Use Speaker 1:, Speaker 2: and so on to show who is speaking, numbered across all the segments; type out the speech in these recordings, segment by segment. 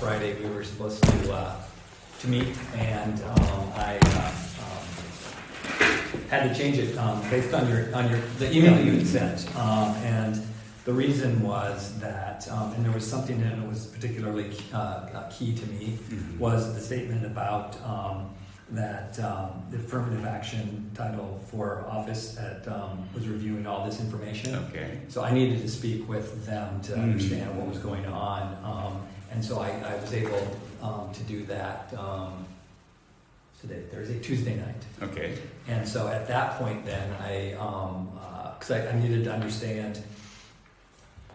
Speaker 1: Friday we were supposed to meet, and I had to change it based on the email you had sent, and the reason was that, and there was something that was particularly key to me, was the statement about that the affirmative action title for office was reviewing all this information.
Speaker 2: Okay.
Speaker 1: So I needed to speak with them to understand what was going on, and so I was able to do that today, Tuesday night.
Speaker 2: Okay.
Speaker 1: And so at that point, then because I needed to understand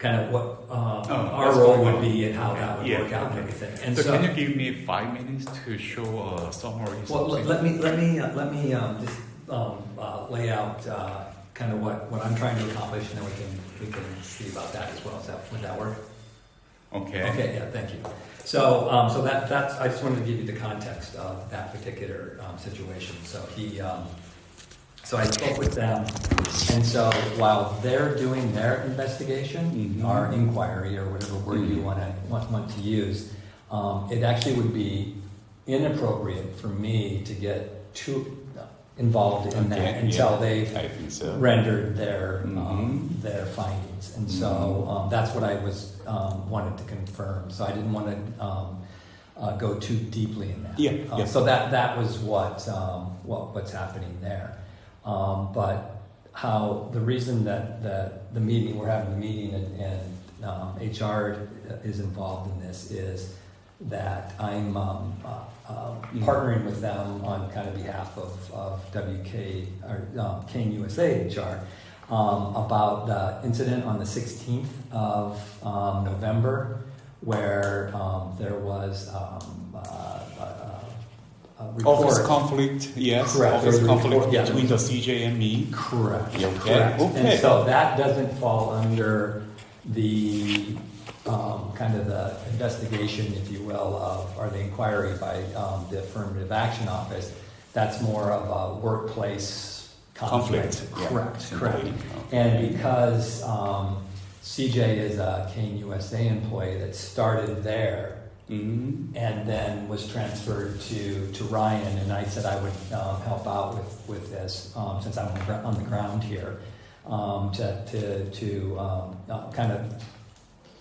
Speaker 1: kind of what our role would be and how that would work out and everything. And
Speaker 2: so can you give me 5 minutes to show a summary?
Speaker 1: Well, let me just lay out kind of what I'm trying to accomplish, and then we can see about that as well. Would that work?
Speaker 2: Okay.
Speaker 1: Okay. Yeah. Thank you. So that's I just wanted to give you the context of that particular situation. So I spoke with them, and so while they're doing their investigation, or inquiry, or whatever word you want to use, it actually would be inappropriate for me to get too involved in that until they've rendered their findings, and so that's what I was wanted to confirm. So I didn't want to go too deeply in that. So that was what's happening there. But how the reason that we're having the meeting and HR is involved in this is that I'm partnering with them on kind of behalf of Kean USA HR about the incident on the 16th of November, where there was
Speaker 2: office conflict, yes.
Speaker 1: Correct.
Speaker 2: Office conflict between the CJ and me.
Speaker 1: Correct.
Speaker 2: Okay.
Speaker 1: Correct.
Speaker 2: Okay.
Speaker 1: And so that doesn't fall under the kind of the investigation, if you will, or the inquiry by the Affirmative Action Office. That's more of a workplace conflict. Correct.
Speaker 2: Yeah.
Speaker 1: Correct.
Speaker 2: Okay.
Speaker 1: And because CJ is a Kean USA employee that started there, and then was transferred to Ryan, and I said I would help out with this since I'm on the ground here to kind of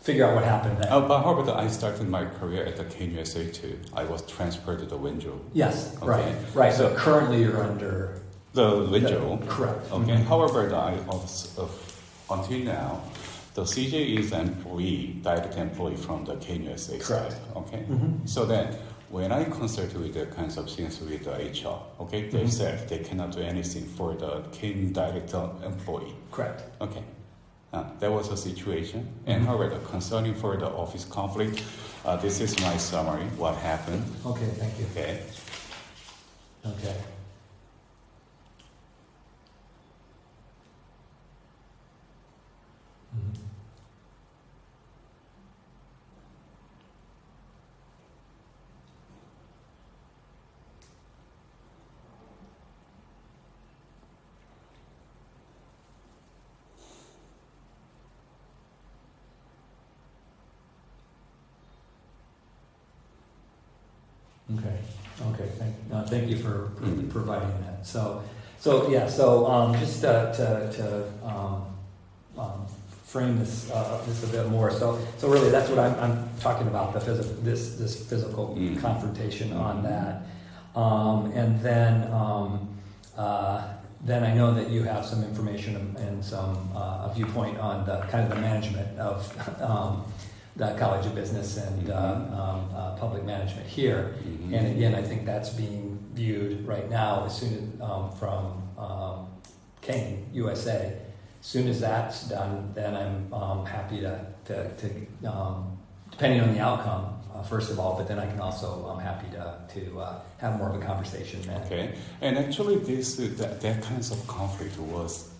Speaker 1: figure out what happened there.
Speaker 2: But how about I started my career at the Kean USA too? I was transferred to the Wenzhou.
Speaker 1: Yes,
Speaker 2: Okay.
Speaker 1: right. So currently you're under
Speaker 2: the Wenzhou.
Speaker 1: Correct.
Speaker 2: Okay. However, until now, the CJ is an employee, direct employee from the Kean USA
Speaker 1: Correct.
Speaker 2: side. Okay. So then, when I consulted with the kinds of things with the HR, okay, they said they cannot do anything for the Kean direct employee.
Speaker 1: Correct.
Speaker 2: Okay. That was the situation. And however, concerning for the office conflict, this is my summary. What happened?
Speaker 1: Okay. Thank you.
Speaker 2: Okay.
Speaker 1: Okay. Okay. Thank you for providing that. So just to frame this a bit more. So really, that's what I'm talking about. This physical confrontation on that, and then I know that you have some information and some a viewpoint on the kind of the management of the College of Business and public management here. And again, I think that's being viewed right now as soon as from Kean USA. As soon as that's done, then I'm happy to depending on the outcome, first of all, but then I can also, I'm happy to have more of a conversation then.
Speaker 2: Okay, and actually that kinds of conflict was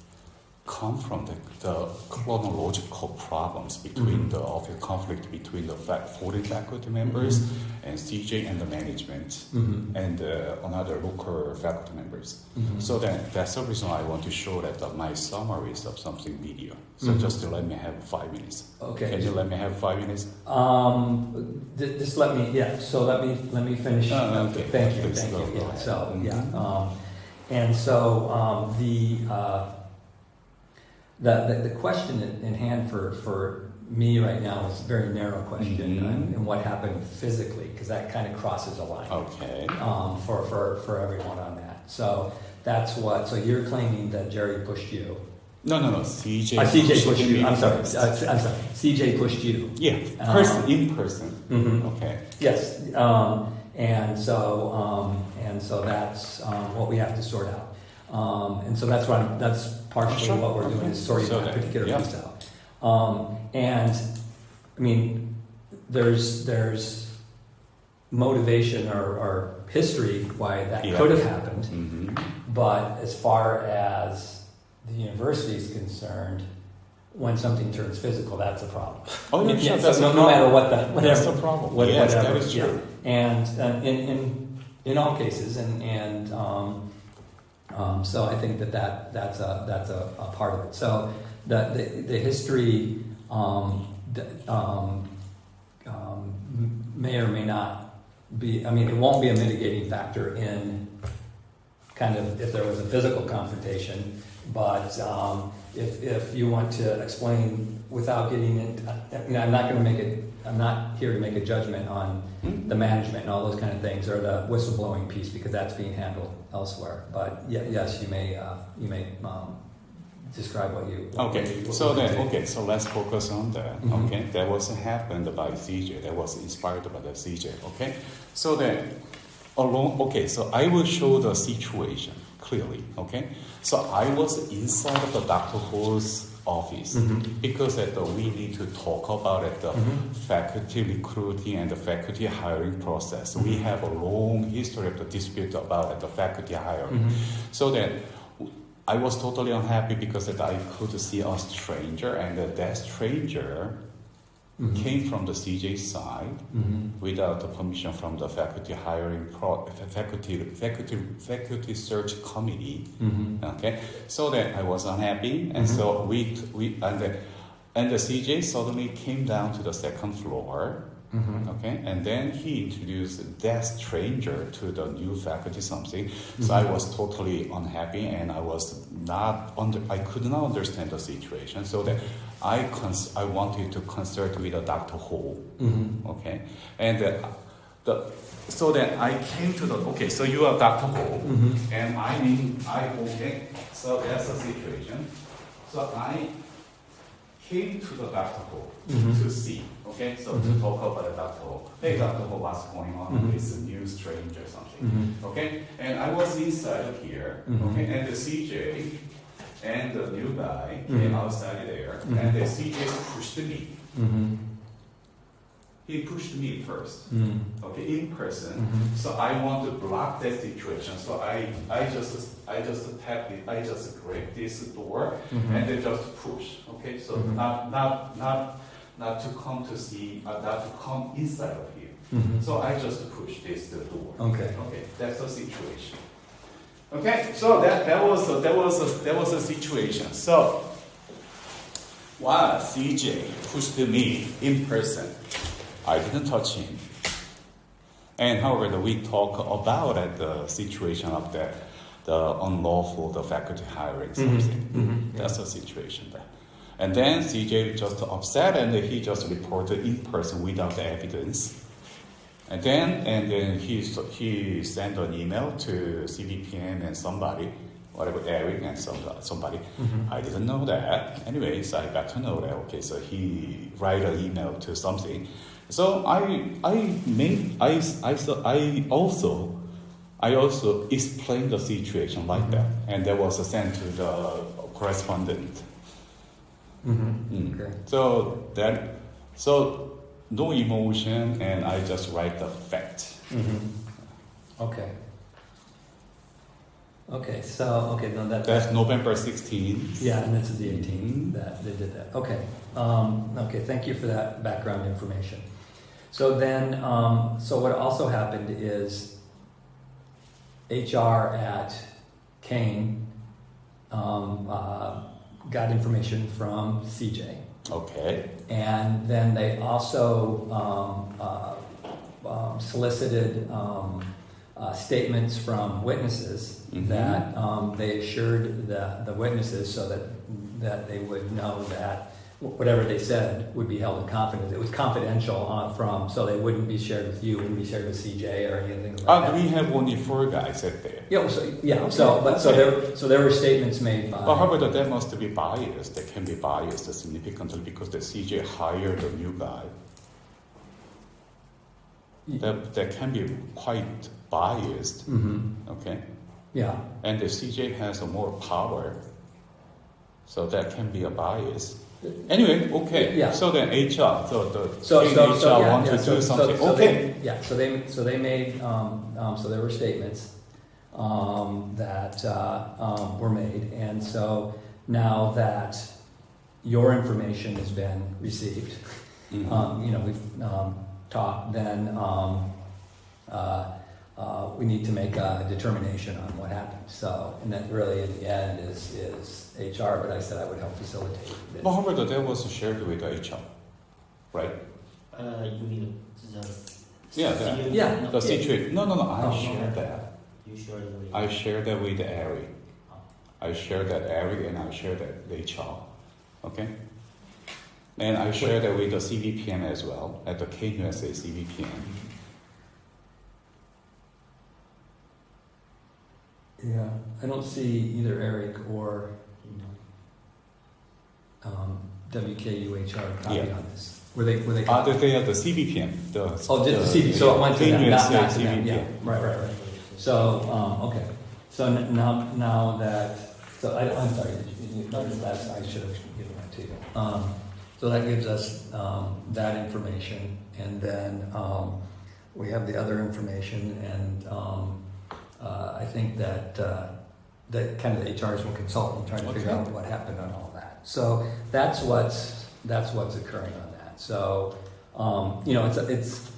Speaker 2: confront the chronological problems between the of the conflict between the 40 faculty members and CJ and the management and another local faculty members. So that's the reason I want to show that my summaries of something video. So just to let me have 5 minutes.
Speaker 1: Okay.
Speaker 2: Can you let me have 5 minutes?
Speaker 1: Just let me, so let me finish.
Speaker 2: Okay.
Speaker 1: Thank you,
Speaker 2: Please
Speaker 1: thank
Speaker 2: go
Speaker 1: you. Yeah,
Speaker 2: ahead.
Speaker 1: so, and so the question in hand for me right now is a very narrow question, and what happened physically, because that kind of crosses a line.
Speaker 2: Okay.
Speaker 1: For everyone on that. So that's what. So you're claiming that Jerry pushed you.
Speaker 2: No. CJ.
Speaker 1: CJ pushed you.
Speaker 2: me
Speaker 1: I'm sorry.
Speaker 2: first.
Speaker 1: I'm sorry. CJ pushed you.
Speaker 2: Yeah. In person. Okay.
Speaker 1: Yes. And so that's what we have to sort out. And so that's partially what we're doing, is sorting that particular piece out. And I mean, there's motivation or history why that could have happened, but as far as the university is concerned, when something turns physical, that's a problem.
Speaker 2: Oh, yeah,
Speaker 1: So no matter what whatever.
Speaker 2: That's the problem. Yes,
Speaker 1: whatever,
Speaker 2: that is true.
Speaker 1: And in all cases, so I think that's a part of it. So the history may or may not be. I mean, it won't be a mitigating factor in kind of if there was a physical confrontation. But if you want to explain without getting into, I'm not going to make it. I'm not here to make a judgment on the management and all those kind of things, or the whistleblowing piece, because that's being handled elsewhere. But yes, you may describe what you.
Speaker 2: Okay. So let's focus on that. Okay, that wasn't happened by CJ. That was inspired by the CJ. Okay, so then so I will show the situation clearly. Okay, so I was inside of the Dr. Ho's office because we need to talk about the faculty recruiting and the faculty hiring process. We have a long history of the dispute about the faculty hiring. So then I was totally unhappy because I could see a stranger, and that stranger came from the CJ side without the permission from the faculty hiring faculty search committee. Okay, so that I was unhappy, and so we and the CJ suddenly came down to the second floor. Okay, and then he introduced that stranger to the new faculty something. So I was totally unhappy, and I could not understand the situation. So that I wanted to consult with Dr. Ho. Okay, and so then I came to so you are Dr. Ho, and so that's the situation. So I came to the Dr. Ho to see, okay, so to talk about the Dr. Ho. Hey, Dr. Ho, what's going on with this new stranger or something, okay? And I was inside here, okay, and the CJ and the new guy came outside there, and the CJ pushed me. He pushed me first, okay, in person. So I want to block that situation. So I just tap it. I just grab this door and then just push. Okay, so not to come to see, not to come inside of here. So I just push this door. Okay, that's the situation. Okay, so that was a situation. So while CJ pushed me in person, I didn't touch him. And however, we talk about the situation of the unlawful faculty hiring something. That's the situation there. And then CJ just upset, and he just reported in person without evidence. And then he sent an email to CVPN and somebody, whatever, Eric and somebody. I didn't know that. Anyways, I got to know that. Okay, so he write an email to something. So I also explained the situation like that, and that was sent to the correspondent. Okay. So no emotion, and I just write the fact.
Speaker 1: Okay. Okay, so, okay, no,
Speaker 2: That's November 16th.
Speaker 1: yeah, and this is the 18th that they did that. Okay, okay, thank you for that background information. So then, so what also happened is HR at Kean got information from CJ.
Speaker 2: Okay.
Speaker 1: And then they also solicited statements from witnesses that they assured the witnesses so that they would know that whatever they said would be held in confidence. It was confidential so they wouldn't be shared with you, wouldn't be shared with CJ or anything like that.
Speaker 2: We have only 4 guys at there.
Speaker 1: Yeah, so there were statements made by.
Speaker 2: But however, that must be biased. They can be biased significantly because the CJ hired a new guy. That can be quite biased. Okay.
Speaker 1: Yeah.
Speaker 2: And the CJ has more power, so that can be a bias. Anyway, okay.
Speaker 1: Yeah.
Speaker 2: So then HR, so do something.
Speaker 1: So they made so there were statements that were made, and so now that your information has been received, we've talked. Then we need to make a determination on what happened. So, and that really in the end is HR, but I said I would help facilitate this.
Speaker 2: But however, that was shared with HR, right?
Speaker 3: You mean the
Speaker 2: the situation. No, I shared that.
Speaker 3: You shared it with
Speaker 2: I shared that with Eric. I shared that Eric and I shared that with HR. Okay? And I shared that with the CVPN as well, at the KUSA CVPN.
Speaker 1: Yeah, I don't see either Eric or WKUHR copy on this. Were they?
Speaker 2: They are the CVPN.
Speaker 1: The CVPN. So it went to them, not to them. Yeah, right. So okay. So now that I'm sorry. I should have given that to you. So that gives us that information, and then we have the other information, and I think that kind of the HRs will consult and try to figure out what happened on all that. So that's what's occurring on that. So it's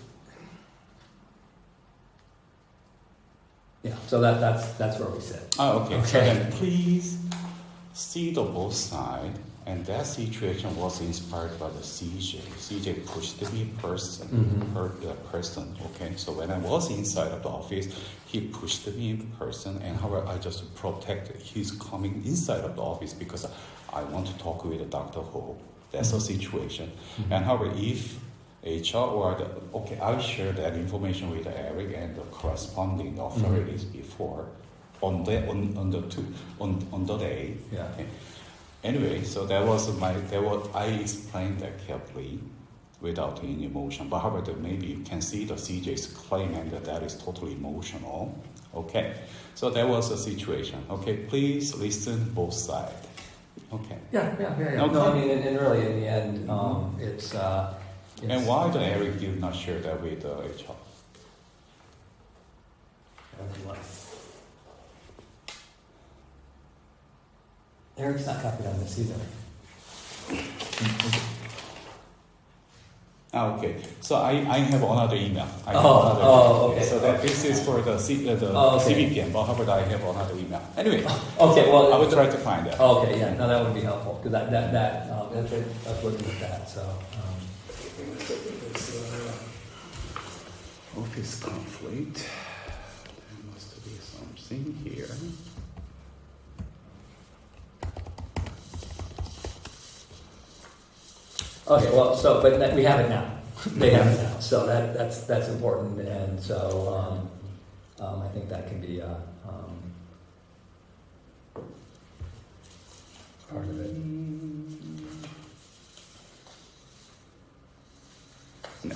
Speaker 1: So that's where we sit.
Speaker 2: Okay. So then please see the both sides. And that situation was inspired by the CJ. CJ pushed me person. Okay, so when I was inside of the office, he pushed me in person, and however, I just protected his coming inside of the office because I want to talk with Dr. Ho. That's the situation. And however, if HR I'll share that information with Eric and the corresponding authorities before on the day.
Speaker 1: Yeah.
Speaker 2: Okay. Anyway, so I explained that carefully without any emotion. But however, maybe you can see the CJ's claim and that is totally emotional. Okay, so that was the situation. Okay, please listen both sides. Okay.
Speaker 1: Yeah.
Speaker 2: Okay.
Speaker 1: No, I mean, and really in the end, it's.
Speaker 2: And why the Eric did not share that with the HR?
Speaker 1: Eric's not copied on this either.
Speaker 2: Okay, so I have another email.
Speaker 1: Okay.
Speaker 2: So that this is for the CVPN, but however, I have another email. Anyway,
Speaker 1: okay, well,
Speaker 2: I will try to find that.
Speaker 1: Okay, yeah, no, that would be helpful because that's looking at that. So.
Speaker 2: Office conflict. There must be something here.
Speaker 1: Okay, well, but we have it now. They have it now, so that's important, and so I think that can be part of it.
Speaker 2: No,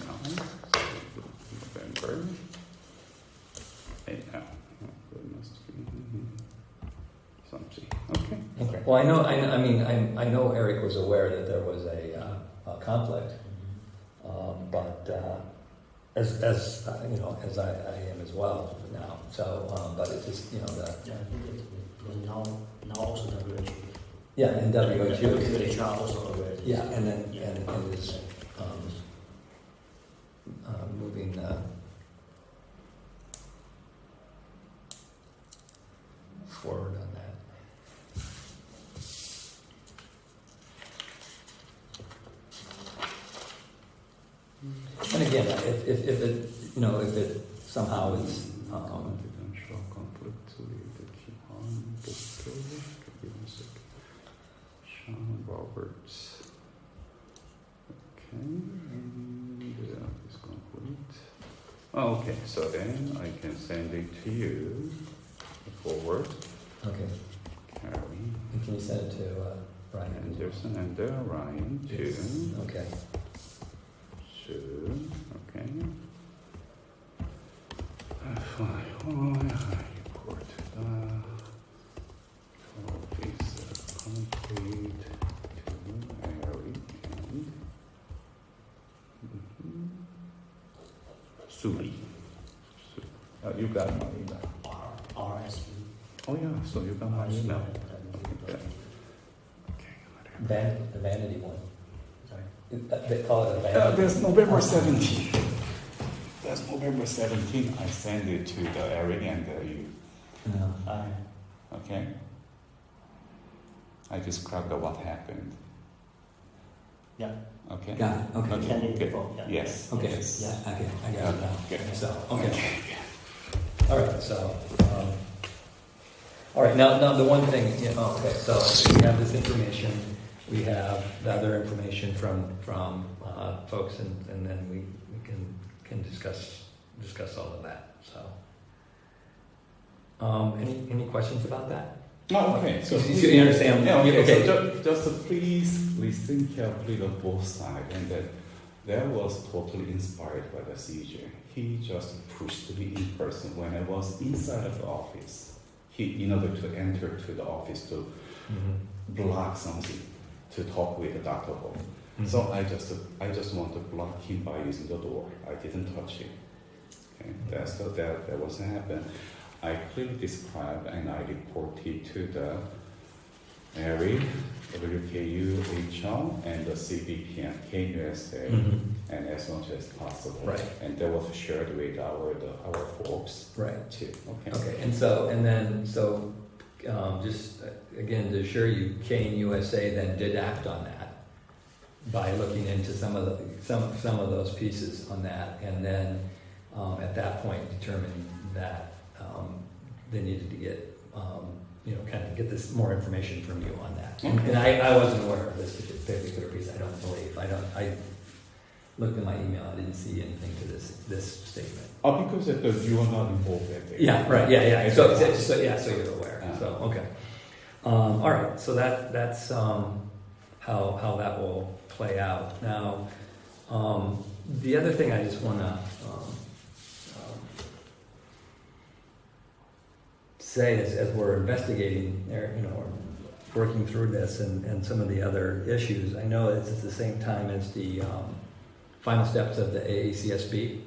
Speaker 2: November. Hey, it must be something. Okay.
Speaker 1: Well, I know Eric was aware that there was a conflict, but as I am as well now. So, but it's just,
Speaker 3: Yeah, I think it was now also WHO.
Speaker 1: yeah, and WHO.
Speaker 3: WHO also aware.
Speaker 1: Yeah, and then,
Speaker 3: Yeah.
Speaker 1: and it is, moving, forward on that. And again, if it, if it somehow is,
Speaker 2: Confidential conflict with the key harm, give me a sec. Sean Roberts. Okay, and is complete. Oh, okay, so then I can send it to you forward.
Speaker 1: okay,
Speaker 2: Carrie
Speaker 1: and can you send it to, Brian?
Speaker 2: Anderson and Ryan too.
Speaker 1: Okay,
Speaker 2: Sure, okay. Report is complete to Harry and Suli. You got my email.
Speaker 3: RSV.
Speaker 2: Oh yeah, so you got my email. Okay.
Speaker 1: the vanity one.
Speaker 3: Sorry.
Speaker 1: They call it a vanity.
Speaker 2: That's November 17th. That's November 17th. I send it to the Eric and you.
Speaker 1: No.
Speaker 2: Okay. I described what happened.
Speaker 3: Yeah.
Speaker 2: Okay.
Speaker 1: Got it, okay.
Speaker 2: Okay.
Speaker 3: Candidate
Speaker 2: Good.
Speaker 3: vote, yeah.
Speaker 2: Yes.
Speaker 1: Okay,
Speaker 2: Yes.
Speaker 1: yeah, okay, I got it now.
Speaker 2: Okay.
Speaker 1: So, okay. All right, so, all right, now the one thing, okay, so we have this information, we have the other information from folks, and then we can discuss all of that, so. Any questions about that?
Speaker 2: No, okay.
Speaker 1: So you understand?
Speaker 2: Yeah, okay.
Speaker 1: Okay.
Speaker 2: So just please listen carefully on both sides, and that was totally inspired by the CJ. He just pushed me in person when I was inside of the office. He, in order to enter to the office to block something, to talk with Dr. Ho. So I just want to block him by using the door. I didn't touch him. Okay, that was happened. I clearly described and I reported to the Mary, WKU, HR, and the CBP and KUSA, and as much as possible.
Speaker 1: Right.
Speaker 2: And that was shared with our folks.
Speaker 1: Right.
Speaker 2: Too. Okay.
Speaker 1: Okay, so just again to assure you, Kane USA then did act on that by looking into some of those pieces on that, and then at that point determined that they needed to get kind of get this more information from you on that. And I wasn't aware of this particular piece. I don't believe. I looked in my email. I didn't see anything to this statement.
Speaker 2: Oh, because you are not involved at the
Speaker 1: Yeah, right. Yeah. So you're aware. So okay. All right. So that's how that will play out. Now, the other thing I just want to say as we're investigating, we're working through this and some of the other issues. I know it's at the same time as the final steps of the AACSB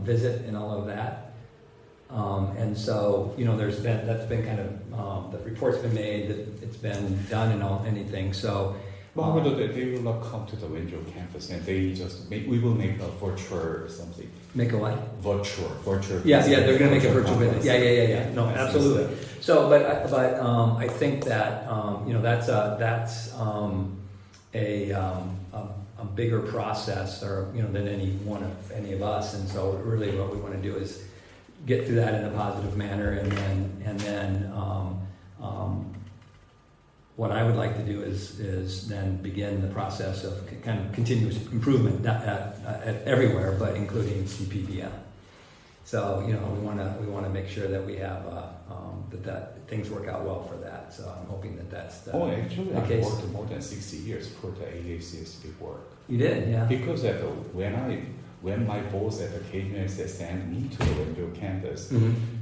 Speaker 1: visit and all of that. And so, that's been kind of, the report's been made, that it's been done and anything. So,
Speaker 2: but they will not come to the Wenzhou campus, and we will make a virtual something.
Speaker 1: Make a what?
Speaker 2: Virtual.
Speaker 1: Yeah, they're going to make a virtual visit.
Speaker 2: conference.
Speaker 1: Yeah. No, absolutely. So, but I think that that's a bigger process, or than any of us. And so, really, what we want to do is get through that in a positive manner, and then what I would like to do is then begin the process of kind of continuous improvement at everywhere, but including CPBM. So we want to make sure that we have that things work out well for that. So I'm hoping that's
Speaker 2: Actually,
Speaker 1: the
Speaker 2: I
Speaker 1: case.
Speaker 2: worked more than 60 years for the AACSB work.
Speaker 1: You did, yeah.
Speaker 2: Because when my boss at the KUSA sent me to the Wenzhou campus,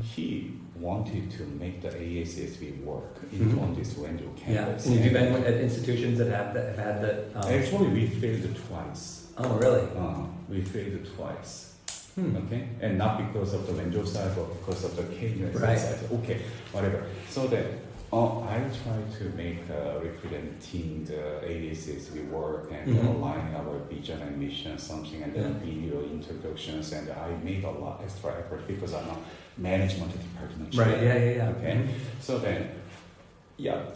Speaker 2: he wanted to make the AACSB work on this Wenzhou campus.
Speaker 1: Yeah. And have you been at institutions that have had that?
Speaker 2: Actually, we failed twice.
Speaker 1: Oh, really?
Speaker 2: We failed twice. Okay, and not because of the Wenzhou side, but because of the KUSA
Speaker 1: Right.
Speaker 2: side. Okay, whatever. So that I try to make representing the ADCs we work and aligning our vision and mission, something, and then video introductions. And I made a lot extra effort because I'm a management department.
Speaker 1: Right. Yeah.
Speaker 2: Okay. So then,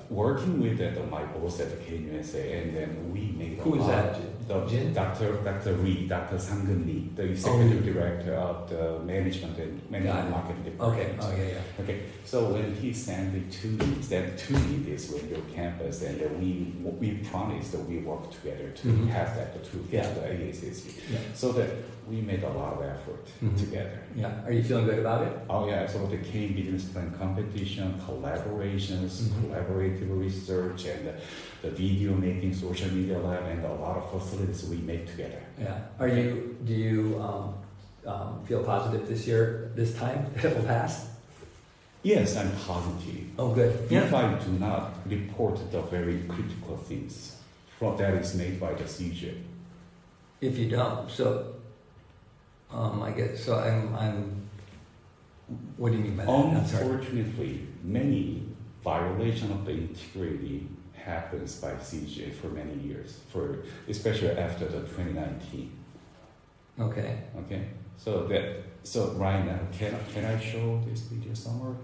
Speaker 2: working with my boss at the KUSA, and then we made a
Speaker 1: Who is
Speaker 2: lot.
Speaker 1: that? Jin?
Speaker 2: Dr. Lee, Dr. Sang-Geun Lee, the executive director of the management and marketing department.
Speaker 1: Okay. Oh, yeah.
Speaker 2: Okay, so when he sent to me this Wenzhou campus, and we promised that we work together to have that to get the AACC.
Speaker 1: Yeah.
Speaker 2: So that we made a lot of effort together.
Speaker 1: Yeah. Are you feeling good about it?
Speaker 2: Oh yeah, so the K business plan competition, collaborations, collaborative research, and the video making, social media lab, and a lot of facilities we make together.
Speaker 1: Yeah. Do you feel positive this time that it will pass?
Speaker 2: Yes, I'm positive.
Speaker 1: Oh, good.
Speaker 2: If I do not report the very critical things that is made by the CJ.
Speaker 1: If you don't, so I guess so. I'm. What do you mean by that? I'm sorry.
Speaker 2: Unfortunately, many violation of the integrity happens by CJ for many years, especially after the 2019.
Speaker 1: Okay.
Speaker 2: Okay, so right now, can I show this video somewhere?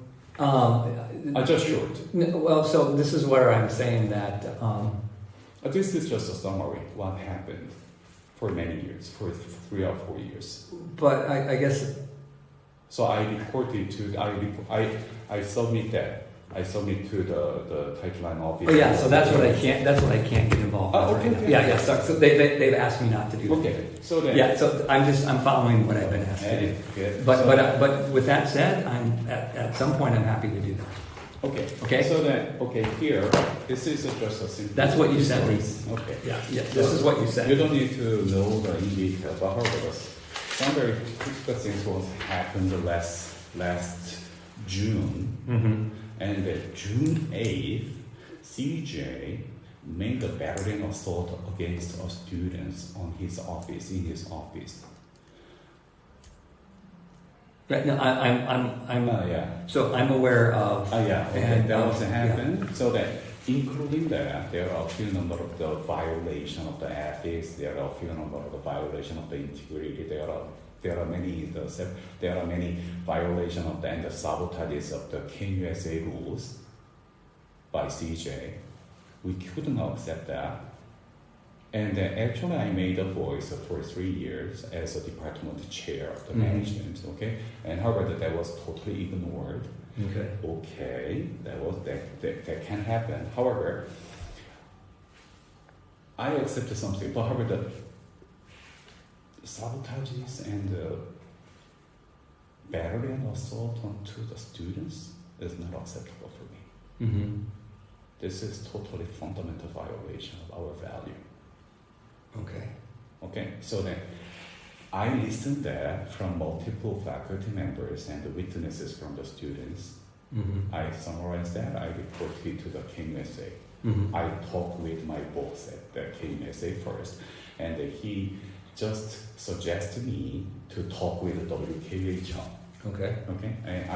Speaker 2: Just short.
Speaker 1: Well, so this is where I'm saying that.
Speaker 2: This is just a summary. What happened for many years, for 3 or 4 years.
Speaker 1: But I guess.
Speaker 2: So I reported to I submit that. I submit to the title line office.
Speaker 1: Oh yeah, so that's what I can't. That's what I can't get involved with right now. Yeah. So they've asked me not to do that.
Speaker 2: Okay. So then.
Speaker 1: Yeah. So I'm following what I've been asked to do.
Speaker 2: Good.
Speaker 1: But with that said, I'm at some point I'm happy to do that.
Speaker 2: Okay.
Speaker 1: Okay.
Speaker 2: So then, here, this is just a simple.
Speaker 1: That's what you said.
Speaker 2: Okay.
Speaker 1: Yeah. This is what you said.
Speaker 2: You don't need to know the in detail, but however, some very critical things was happened last June, and June 8th, CJ made a battering assault against a student in his office.
Speaker 1: Right now, I'm.
Speaker 2: Yeah.
Speaker 1: So I'm aware of.
Speaker 2: And that also happened. So that, including that, there are a few number of the violation of the ethics. There are a few number of the violation of the integrity. There are many violation of the and the sabotages of the KUSA rules by CJ. We couldn't accept that. And actually, I made a voice for 3 years as a department chair of the management. Okay, and however, that was totally ignored. Okay, that can happen. However, I accepted something. But however, the sabotages and battery and assault onto the students is not acceptable for me. This is totally fundamental violation of our value. Okay, so then I listened there from multiple faculty members and the witnesses from the students. I summarized that. I reported to the KUSA. I talked with my boss at the KUSA first, and he just suggested me to talk with the WKHL. Okay, and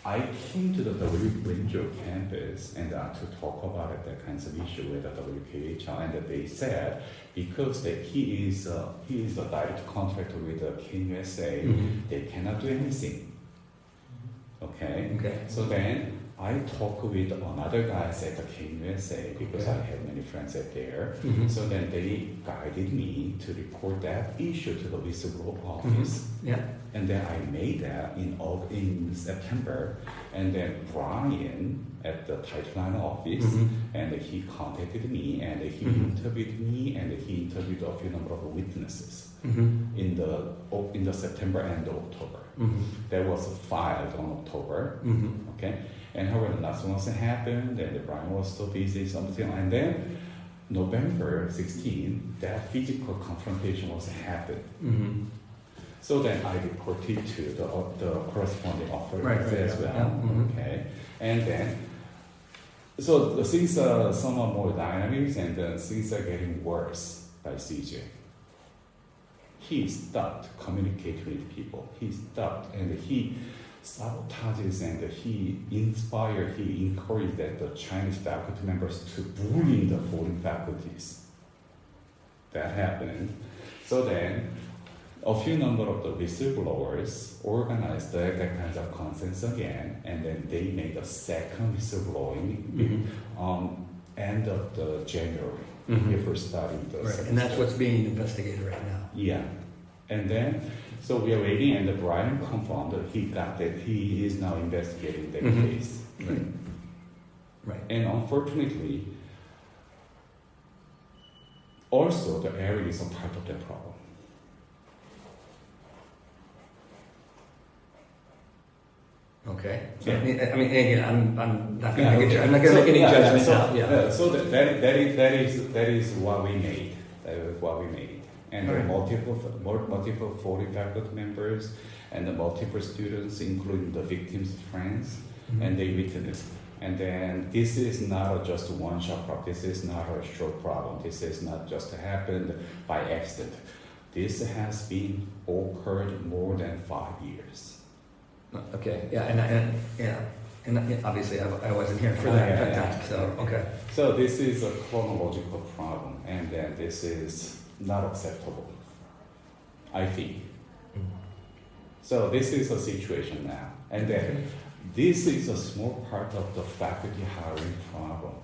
Speaker 2: I came to the Wenzhou campus and to talk about that kinds of issue with the WKHL, and they said because he is a direct contractor with the KUSA, they cannot do anything. Okay. So then I talked with another guys at the KUSA because I have many friends at there. So then they guided me to report that issue to the whistleblower office. And then I made that in September. And then Brian at the Title IX office, and he contacted me, and he interviewed me, and he interviewed a few number of witnesses in the September and October. That was filed on October. Okay. And however, nothing else happened, and Brian was so busy, something, and then November 16, that physical confrontation was happened. So then I reported to the corresponding authorities as well. Okay, and then so the things are somewhat more dynamic, and things are getting worse by CJ. he stopped communicating with people. He stopped and he sabotages and he encouraged that the Chinese faculty members to bully the foreign faculties. That happened. So then, a few number of the whistleblowers organized that kinds of consensus again, and then they made a second whistleblowing end of the January before starting the
Speaker 1: Right.
Speaker 2: second
Speaker 1: And that's
Speaker 2: study.
Speaker 1: what's being investigated right now.
Speaker 2: Yeah. And then, so we are waiting, and Brian confirmed that he is now investigating the case.
Speaker 1: Right. Right.
Speaker 2: And unfortunately, also the area is a part of that problem.
Speaker 1: Okay. So,
Speaker 2: Yeah.
Speaker 1: I mean, again, I'm not going to
Speaker 2: okay.
Speaker 1: I'm not going to make any judgments now. Yeah.
Speaker 2: So that is what we made. That is what we made. And there are multiple foreign faculty members and the multiple students, including the victims' friends, and they witnessed. And then this is not just a one-shot problem. This is not a short problem. This is not just happened by accident. This has been occurred more than 5 years.
Speaker 1: Okay. Yeah. And obviously I wasn't here for that time. So okay.
Speaker 2: So this is a chronological problem, and then this is not acceptable, I think. So this is a situation now, and then this is a small part of the faculty hiring problem.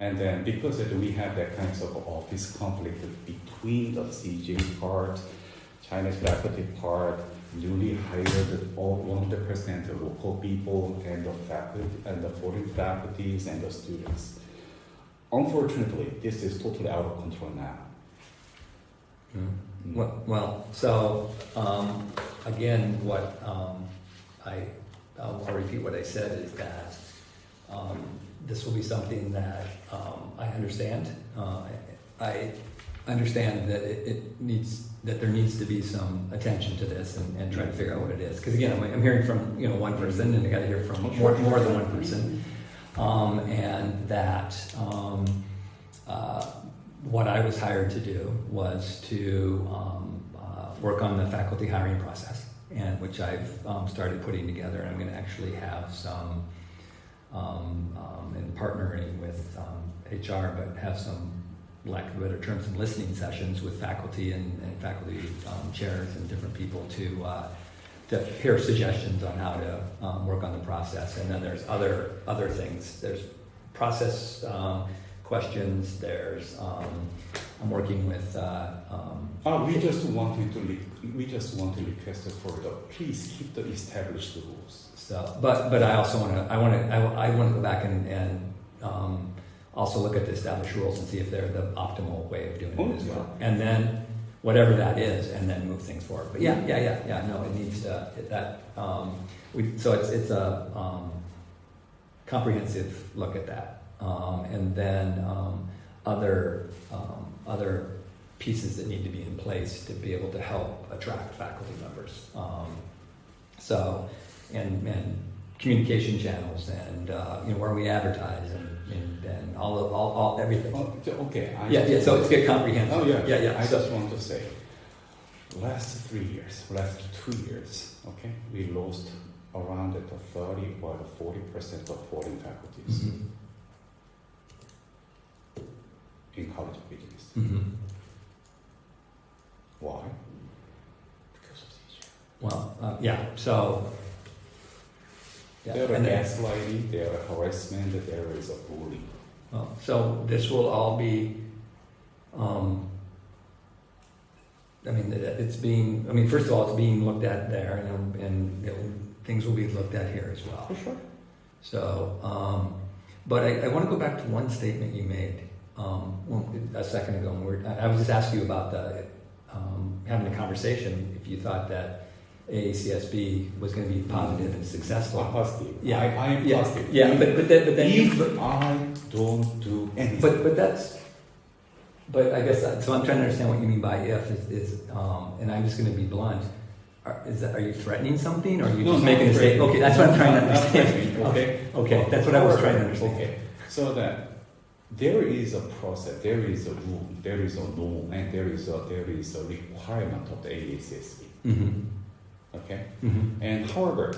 Speaker 2: And then because we have that kinds of office conflict between the CJ part, Chinese faculty part, newly hired all 100% local people and the faculty and the foreign faculties and the students. Unfortunately, this is totally out of control now.
Speaker 1: Well, so again, what I'll repeat what I said is that this will be something that I understand. I understand that there needs to be some attention to this and try to figure out what it is. Because again, I'm hearing from one person, and I got to hear from more than one person, and that what I was hired to do was to work on the faculty hiring process, and which I've started putting together. I'm going to actually have some, in partnering with HR, but have some, lack of a better term, some listening sessions with faculty and faculty chairs and different people to hear suggestions on how to work on the process. And then there's other things. There's process questions. There's I'm working with.
Speaker 2: We just wanted to request for the please keep the established rules.
Speaker 1: So, but I also I want to go back and also look at the established rules and see if they're the optimal way of doing it as well. And then whatever that is, and then move things forward. But yeah. No, it needs to so it's a comprehensive look at that, and then other pieces that need to be in place to be able to help attract faculty members. So and communication channels and where we advertise and all everything.
Speaker 2: Okay.
Speaker 1: So it's get comprehensive.
Speaker 2: Oh yeah.
Speaker 1: Yeah.
Speaker 2: I just want to say, last 2 years, okay, we lost around 30 or 40% of foreign faculties in College of Business. Why? Because of CJ.
Speaker 1: Well, so. Yeah.
Speaker 2: There are
Speaker 1: And then-
Speaker 2: gaslighting, there are harassment, there is a bullying.
Speaker 1: Well, so this will all be, it's being, first of all, it's being looked at there, and things will be looked at here as well.
Speaker 2: For sure.
Speaker 1: So, but I want to go back to one statement you made a second ago. I was just asking you about having a conversation, if you thought that AACSB was going to be positive and successful.
Speaker 2: Positive.
Speaker 1: Yeah.
Speaker 2: I am positive.
Speaker 1: Yeah, but then
Speaker 2: if I don't do anything.
Speaker 1: But I guess, so I'm trying to understand what you mean by if is and I'm just going to be blunt. Are you threatening something, or are you just making a statement? Okay, that's what I'm trying to understand.
Speaker 2: Okay.
Speaker 1: Okay, that's what I was trying to understand.
Speaker 2: Okay, so that
Speaker 4: there is a process, there is a rule, there is a norm, and there is a requirement of the ASSB. Okay? And however,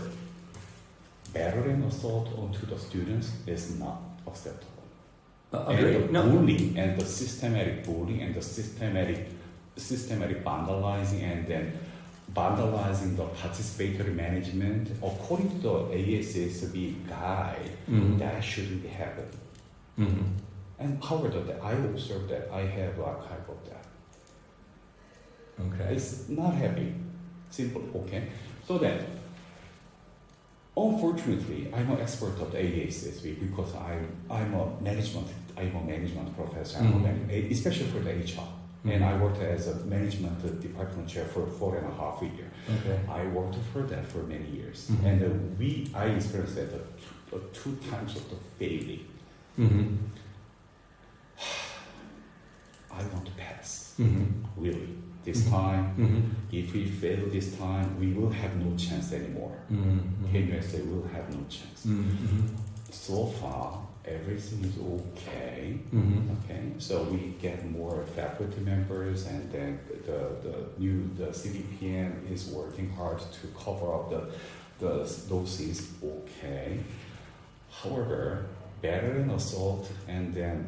Speaker 4: battering assault onto the students is not acceptable. And the bullying and the systematic bullying and the systematic vandalizing and then vandalizing the participatory management, according to the ASSB guide, that shouldn't happen. And however, I observed that I have archive of that.
Speaker 1: Okay.
Speaker 4: It's not heavy, simple, okay? So then, unfortunately, I'm an expert of the ASSB because I'm a management professor, especially for the HR. And I worked as a management department chair for 4.5 years.
Speaker 1: Okay.
Speaker 4: I worked for that for many years. And I experienced that two times of the failing. I want to pass, really. This time, if we fail this time, we will have no chance anymore. KUSA will have no chance. So far, everything is okay. Okay, so we get more faculty members, and then the CDPM is working hard to cover up those things. Okay. However, battering assault and then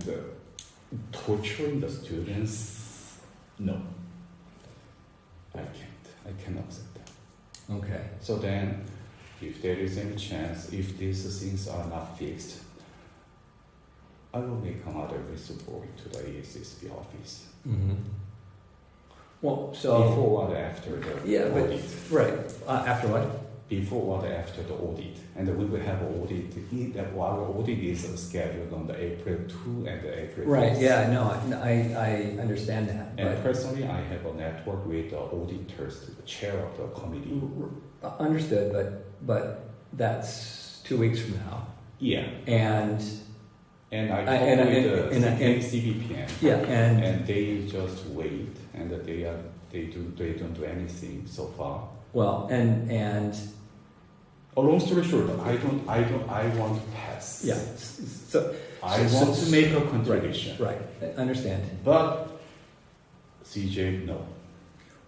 Speaker 4: torturing the students, no. I cannot accept that.
Speaker 1: Okay.
Speaker 4: So then, if there is any chance, if these things are not fixed, I will make another whistleblowing to the ASSB office.
Speaker 1: Well, so
Speaker 4: before or after the audit.
Speaker 1: Right. After what?
Speaker 4: Before or after the audit. And we will have an audit. Our audit is scheduled on the April 2 and the April 4.
Speaker 1: Right, yeah, no, I understand that.
Speaker 4: And personally, I have a network with the auditors, the chair of the committee.
Speaker 1: Understood, but that's 2 weeks from now.
Speaker 4: Yeah.
Speaker 1: And
Speaker 4: I talked with the CBPM.
Speaker 1: Yeah,
Speaker 4: and they just wait, and they don't do anything so far.
Speaker 1: Well, and
Speaker 4: a long story short, I want to pass.
Speaker 1: Yeah. So
Speaker 4: I want to make a contribution.
Speaker 1: Right. I understand.
Speaker 4: But CJ, no.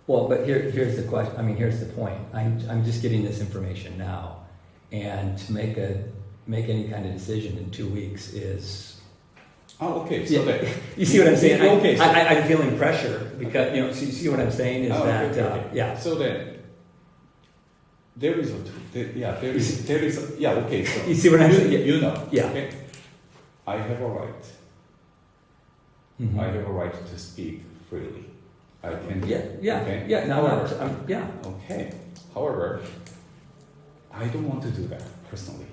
Speaker 1: Well, but here's the question. I mean, here's the point. I'm just getting this information now, and to make any kind of decision in 2 weeks is.
Speaker 4: Oh, okay. So
Speaker 1: yeah, you see what I'm saying?
Speaker 4: Okay. So
Speaker 1: I'm feeling pressure because you see what I'm saying is that
Speaker 4: okay.
Speaker 1: yeah.
Speaker 4: So then. There is okay. So
Speaker 1: you see what I'm saying?
Speaker 4: You know.
Speaker 1: Yeah.
Speaker 4: Okay. I have a right. I have a right to speak freely. I can.
Speaker 1: Yeah.
Speaker 4: Okay?
Speaker 1: Yeah. No.
Speaker 4: However,
Speaker 1: yeah.
Speaker 4: Okay. However, I don't want to do that personally.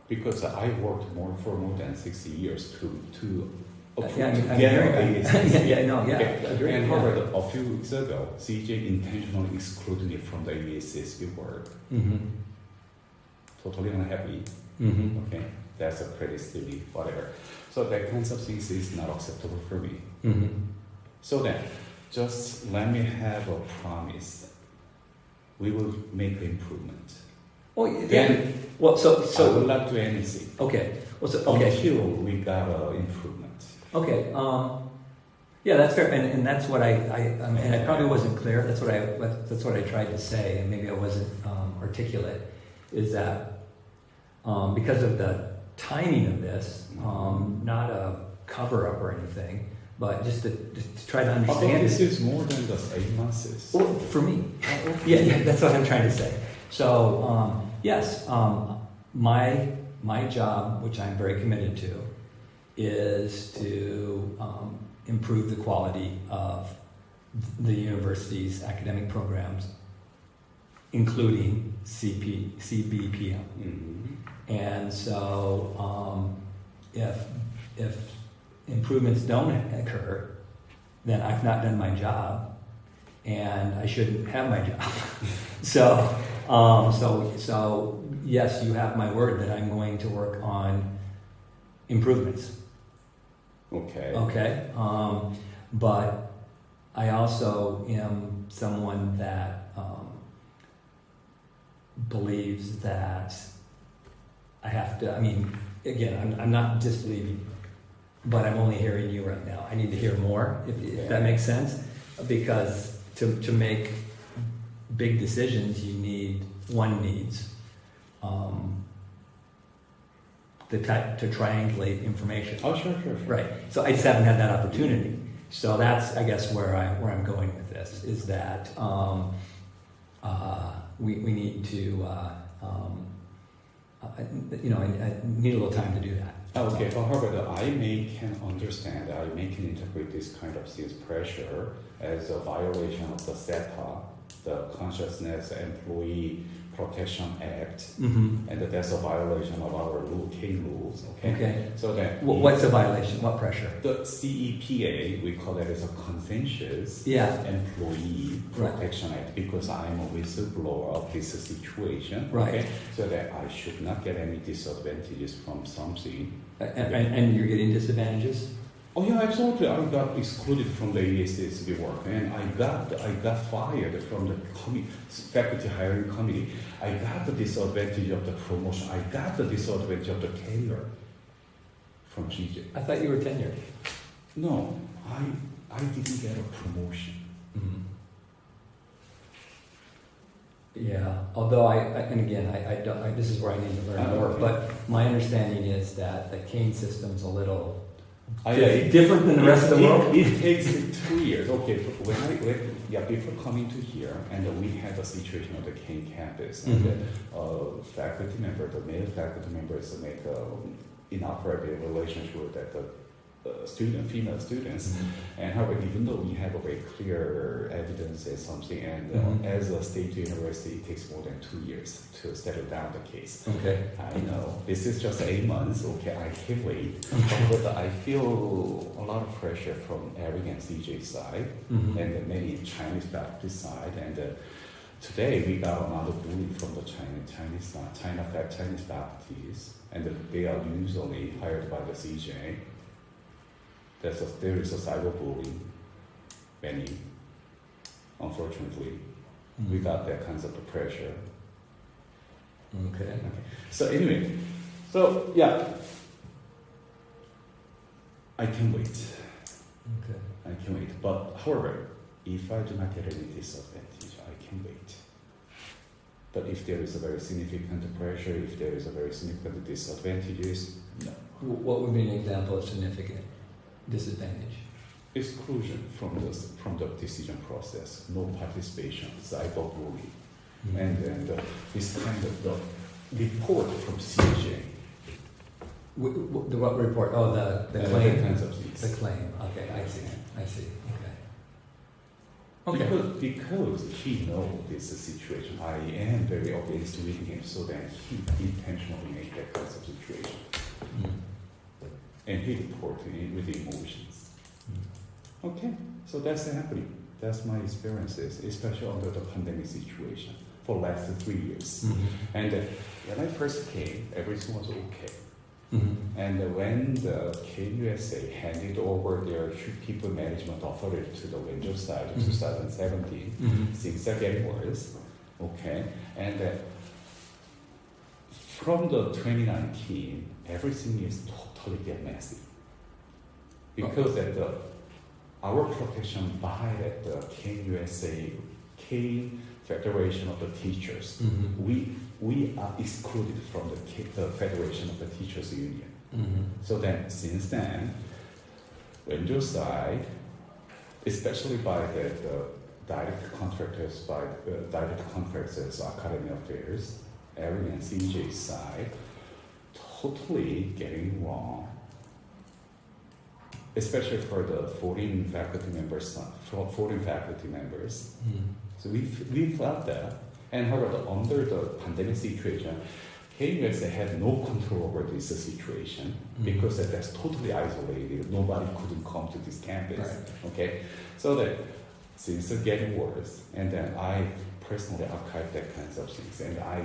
Speaker 4: Because I worked for more than 60 years to
Speaker 1: Agree.
Speaker 4: And however, a few weeks ago, CJ intentionally excluded me from the ASSB work. Totally unhappy. Okay, that's a pretty silly, whatever. So that kinds of things is not acceptable for me. So then, just let me have a promise. We will make improvement.
Speaker 1: Oh, yeah.
Speaker 4: Then,
Speaker 1: well, so
Speaker 4: I will not do anything.
Speaker 1: Okay. Well, so okay.
Speaker 4: Until we got improvement.
Speaker 1: Okay. Yeah, that's fair, and that's what I mean, I probably wasn't clear. That's what I tried to say, and maybe I wasn't articulate. Is that because of the timing of this, not a cover up or anything, but just to try to understand.
Speaker 4: This is more than just 8 months.
Speaker 1: Well, for me, yeah, that's what I'm trying to say. So yes, my job, which I'm very committed to, is to improve the quality of the university's academic programs, including CBPM. And so if improvements don't occur, then I've not done my job, and I shouldn't have my job. So yes, you have my word that I'm going to work on improvements. Okay. But I also am someone that believes that I have to. I mean, again, I'm not disbelieving but I'm only hearing you right now. I need to hear more, if that makes sense, because to make big decisions, one needs to triangulate information.
Speaker 4: Oh, sure.
Speaker 1: Right. So I just haven't had that opportunity. So that's, I guess, where I'm going with this, is that we need to, I need a little time to do that.
Speaker 4: Okay, however, I can understand, I can interpret this kind of things pressure as a violation of the SETA, the Consciousness Employee Protection Act, and that's a violation of our Wenzhou-Kean rules. Okay. So then,
Speaker 1: what's a violation? What pressure?
Speaker 4: The CEPA, we call it as a Conscientious Employee Protection Act, because I'm a whistleblower of this situation.
Speaker 1: Right.
Speaker 4: Okay? So that I should not get any disadvantages from something.
Speaker 1: And you're getting disadvantages?
Speaker 4: Oh yeah, absolutely. I got excluded from the ESSB work, and I got fired from the faculty hiring committee. I got the disadvantage of the promotion. I got the disadvantage of the tenure from CJ.
Speaker 1: I thought you were tenured.
Speaker 4: No, I didn't get a promotion.
Speaker 1: Mm-hmm. Yeah, although this is where I need to learn more.
Speaker 4: Okay.
Speaker 1: But my understanding is that the Kean system's a little
Speaker 4: Yeah,
Speaker 1: different than the rest of the world.
Speaker 4: It takes 2 years. Okay, before coming to here, and we had a situation on the Kean campus, and the faculty member, the male faculty members make inoperative relationship with the female students, and however, even though we have a very clear evidence as something, and as a state university, it takes more than 2 years to settle down the case.
Speaker 1: Okay.
Speaker 4: I know this is just 8 months. Okay, I can wait, but I feel a lot of pressure from Eric and CJ's side, and many Chinese faculty side, and today we got another bully from the Chinese faculties, and they are usually hired by the CJ. There is a cyberbullying, many. Unfortunately, we got that kinds of pressure.
Speaker 1: Okay.
Speaker 4: So anyway, I can wait.
Speaker 1: Okay.
Speaker 4: I can wait. But however, if I do not get any disadvantage, I can wait. But if there is a very significant pressure, if there is a very significant disadvantages, no.
Speaker 1: What would be an example of significant disadvantage?
Speaker 4: Exclusion from the decision process, no participation, cyberbullying, and then this kind of the report from CJ.
Speaker 1: What report? Oh, the claim.
Speaker 4: Kinds of things.
Speaker 1: The claim. Okay, I see. Okay.
Speaker 4: Because he knows this situation, I am very against with him, so that he intentionally make that kind of situation. And he reported it with emotions. Okay, so that's happening. That's my experiences, especially under the pandemic situation for last 3 years. And when I first came, everything was okay. And when the KUSA handed over their people management authority to the Wenzhou side in 2017, things are getting worse. Okay, and from the 2019, everything is totally get messy. Because our protection by the KUSA, Kean Federation of the Teachers, we are excluded from the Federation of the Teachers Union. So then, since then, Wenzhou side, especially by the direct contractors, academic affairs, Aaron and CJ's side, totally getting wrong. Especially for the foreign faculty members. So we felt that. And however, under the pandemic situation, KUSA had no control over this situation because that's totally isolated. Nobody couldn't come to this campus. Right. Okay, so that things are getting worse, and then I personally archive that kinds of things, and I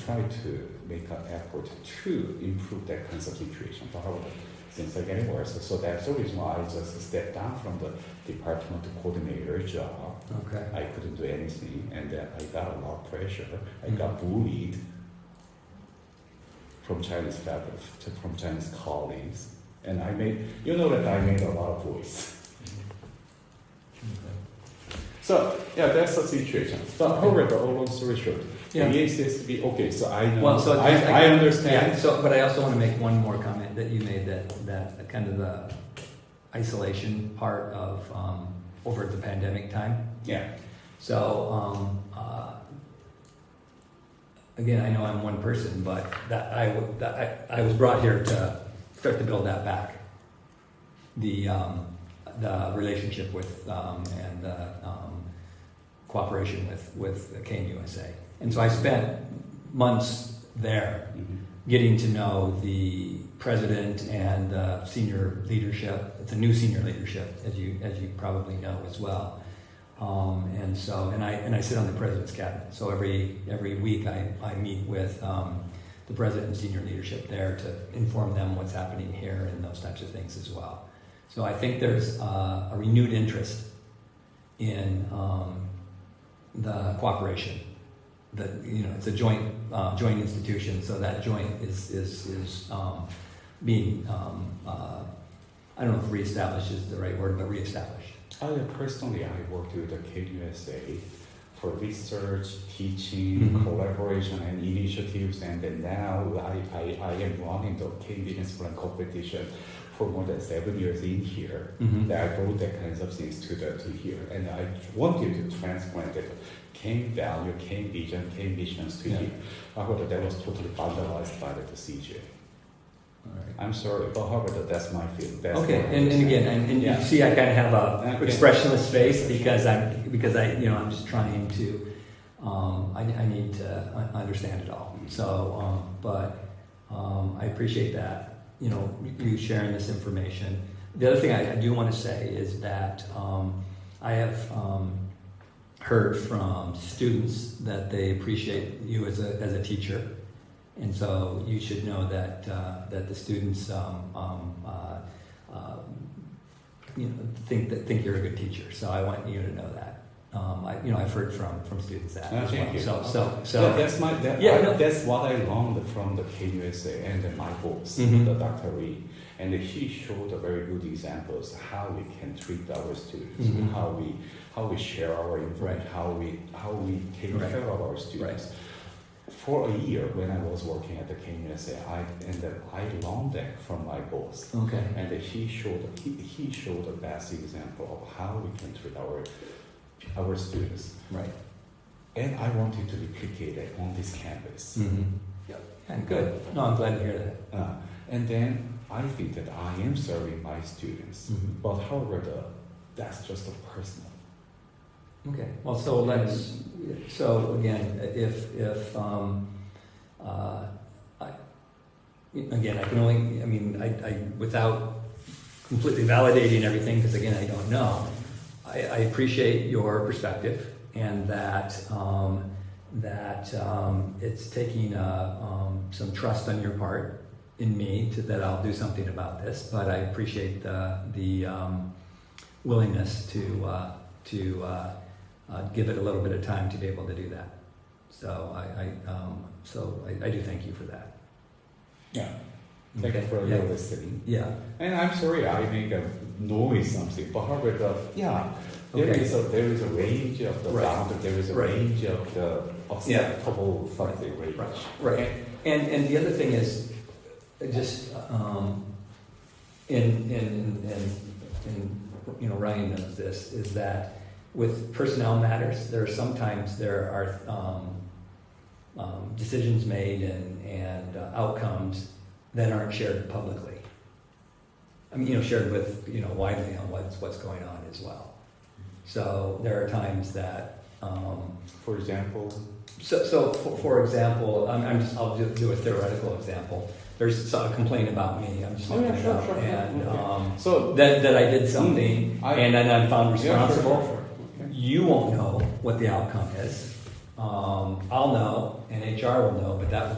Speaker 4: try to make an effort to improve that kinds of situation. But however, things are getting worse, so that's the reason why I just stepped down from the department coordinator job.
Speaker 1: Okay.
Speaker 4: I couldn't do anything, and then I got a lot of pressure. I got bullied from Chinese faculty, from Chinese colleagues, And I made, you know that I made a lot of voice. So, yeah, that's the situation. But however, all long story short,
Speaker 1: Yeah.
Speaker 4: the says to be okay, so I know,
Speaker 1: Well, so
Speaker 4: I understand.
Speaker 1: Yeah, so, but I also want to make one more comment that you made that kind of the isolation part of over the pandemic time.
Speaker 4: Yeah.
Speaker 1: So again, I know I'm one person, but that I was brought here to start to build that back. The relationship with and cooperation with Kean USA, and so I spent months there, getting to know the president and senior leadership. It's a new senior leadership, as you probably know as well. And so I sit on the president's cabinet. So every week I meet with the president and senior leadership there to inform them what's happening here and those types of things as well. So I think there's a renewed interest in the cooperation. That it's a joint institution, so that joint is being I don't know if reestablished is the right word, but reestablished.
Speaker 4: Personally, I worked with the Kean USA for research, teaching, collaboration, and initiatives, and then now I am running the Kean Business Plan competition for more than 7 years in here. That I brought that kinds of things to here, and I wanted to transplant it. Kean value, Kean vision, Kean missions to here. However, that was totally vandalized by the CJ.
Speaker 1: All right.
Speaker 4: I'm sorry, but however, that's my feeling. That's
Speaker 1: Okay,
Speaker 4: my
Speaker 1: and again,
Speaker 4: understanding.
Speaker 1: and
Speaker 4: Yeah.
Speaker 1: you see, I kind of have a
Speaker 4: Okay.
Speaker 1: expressionless face because I'm just trying to I need to understand it all. So, I appreciate that you sharing this information. The other thing I do want to say is that I have heard from students that they appreciate you as a teacher. And so you should know that the students think you're a good teacher. So I want you to know that. I've heard from students that as
Speaker 4: Thank
Speaker 1: well.
Speaker 4: you.
Speaker 1: So
Speaker 4: That's what I learned from the Kean USA and then my boss, the Dr. Lee, and he showed very good examples how we can treat our students, how we share our information, how we take care of our students.
Speaker 1: Right.
Speaker 4: For a year, when I was working at the Kean USA, I learned that from my boss.
Speaker 1: Okay.
Speaker 4: And he showed the best example of how we can treat our students.
Speaker 1: Right.
Speaker 4: And I wanted to replicate it on this campus.
Speaker 1: Yep. And good. No, I'm glad to hear that.
Speaker 4: And then I think that I am serving my students. But however, that's just a personal.
Speaker 1: Okay. Well, so again, if I can only, I without completely validating everything, because again, I don't know. I appreciate your perspective, and that it's taking some trust on your part in me that I'll do something about this. But I appreciate the willingness to give it a little bit of time to be able to do that. So I do thank you for that.
Speaker 4: Yeah. Thank you for your listening.
Speaker 1: Yeah.
Speaker 4: And I'm sorry I make a noise something, but however, there is a range of the boundary, there is a range of the acceptable something range.
Speaker 1: Right. And the other thing is just in Ryan knows this, is that with personnel matters, sometimes there are decisions made and outcomes that aren't shared publicly. Shared with widely on what's going on as well. So there are times that,
Speaker 4: for example.
Speaker 1: For example, I'll do a theoretical example. There's a complaint about me. I'm just looking it up, and
Speaker 4: so
Speaker 1: that I did something and then I'm found responsible.
Speaker 4: Sure. Okay.
Speaker 1: You won't know what the outcome is. I'll know, and HR will know, but those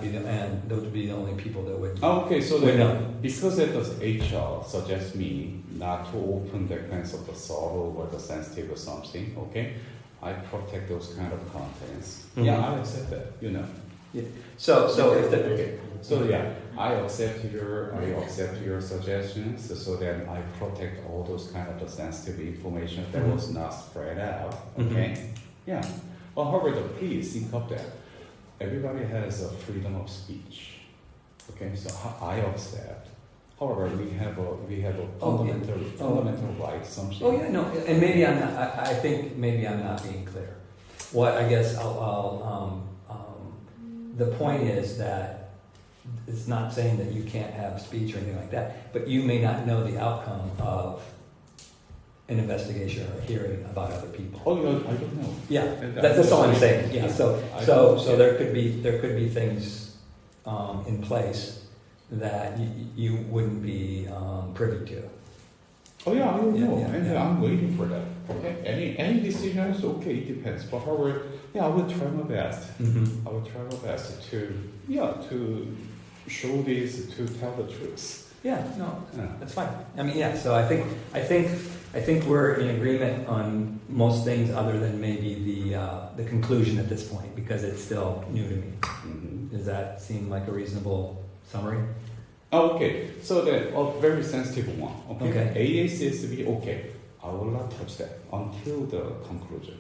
Speaker 1: would be the only people that would.
Speaker 4: Okay, so
Speaker 1: would know.
Speaker 4: Because it was HR suggests me not to open that kinds of the subtle or the sensitive or something. Okay, I protect those kind of contents. Yeah, I accept that.
Speaker 1: So if the,
Speaker 4: Okay. So yeah, I accept your suggestions so that I protect all those kind of the sensitive information that
Speaker 1: Mhm.
Speaker 4: was not spread out.
Speaker 1: Mhm.
Speaker 4: Okay. Yeah. Well, however, please think of that. Everybody has a freedom of speech. Okay. So I accept. However, we have a
Speaker 1: Oh, yeah.
Speaker 4: fundamental right. Something.
Speaker 1: oh yeah, no, and maybe I'm not, I think maybe I'm not being clear. What I guess the point is that it's not saying that you can't have speech or anything like that, but you may not know the outcome of an investigation or a hearing about other people.
Speaker 4: Oh, no, I don't know.
Speaker 1: Yeah,
Speaker 4: And
Speaker 1: that's all I'm saying. Yeah,
Speaker 4: I
Speaker 1: so
Speaker 4: don't-
Speaker 1: there could be things in place that you wouldn't be privy to.
Speaker 4: Oh yeah, I don't
Speaker 1: Yeah,
Speaker 4: know,
Speaker 1: yeah,
Speaker 4: and
Speaker 1: yeah.
Speaker 4: I'm waiting for that. Okay, any decisions? Okay, it depends. But however, yeah, I will try my best.
Speaker 1: Mm-hmm.
Speaker 4: I will try my best to show this, to tell the truth.
Speaker 1: Yeah, no,
Speaker 4: Yeah.
Speaker 1: that's fine. I mean, yeah. So I think we're in agreement on most things, other than maybe the conclusion at this point, because it's still new to me.
Speaker 4: Mhm.
Speaker 1: Does that seem like a reasonable summary?
Speaker 4: Oh, okay, so the very sensitive one. Okay,
Speaker 1: Okay.
Speaker 4: AACSB. Okay, I will not touch that until the conclusion.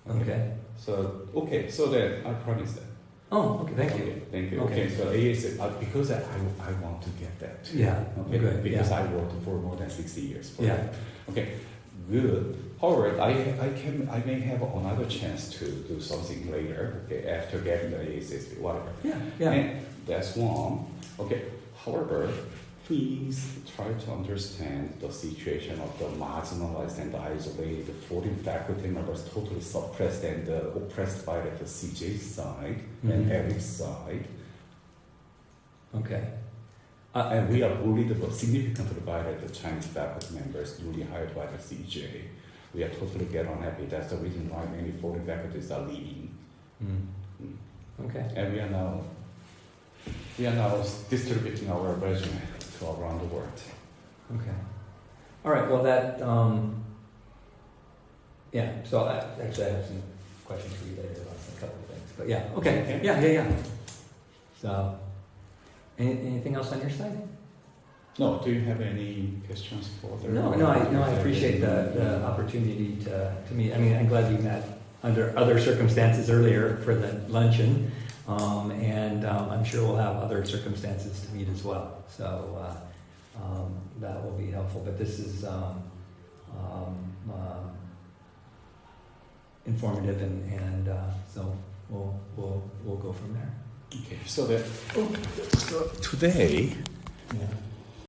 Speaker 1: Okay.
Speaker 4: So okay, so then I promise that.
Speaker 1: Oh, okay. Thank you.
Speaker 4: Okay, thank you.
Speaker 1: Okay.
Speaker 4: Okay, so AACSB because I want to get that. Too.
Speaker 1: Yeah.
Speaker 4: Okay,
Speaker 1: Good.
Speaker 4: because
Speaker 1: Yeah.
Speaker 4: I worked for more than 60 years. For
Speaker 1: Yeah.
Speaker 4: that. Okay, good. However, I may have another chance to do something later. Okay, after getting the AACSB, whatever.
Speaker 1: Yeah. Yeah.
Speaker 4: And that's one. Okay. However, please try to understand the situation of the marginalized and isolated foreign faculty members totally suppressed and oppressed by the CJ side and
Speaker 1: Mhm.
Speaker 4: Eric's side.
Speaker 1: Okay.
Speaker 4: And we are bullied significantly by the Chinese faculty members newly hired by the CJ. We are totally get unhappy. That's the reason why many foreign faculties are leaving.
Speaker 1: Okay.
Speaker 4: And we are now distributing our resume to around the world.
Speaker 1: Okay. All right. Well, that. Yeah. So actually, I have some questions for you later about a couple of things. But yeah. Okay.
Speaker 4: Okay.
Speaker 1: Yeah. So, anything else on your side?
Speaker 4: No, do you have any questions further?
Speaker 1: No. I appreciate the opportunity to meet. I mean, I'm glad we met under other circumstances earlier for the luncheon, and I'm sure we'll have other circumstances to meet as well. So that will be helpful. But this is informative, and so we'll go from there.
Speaker 4: Okay, so today
Speaker 1: Yeah.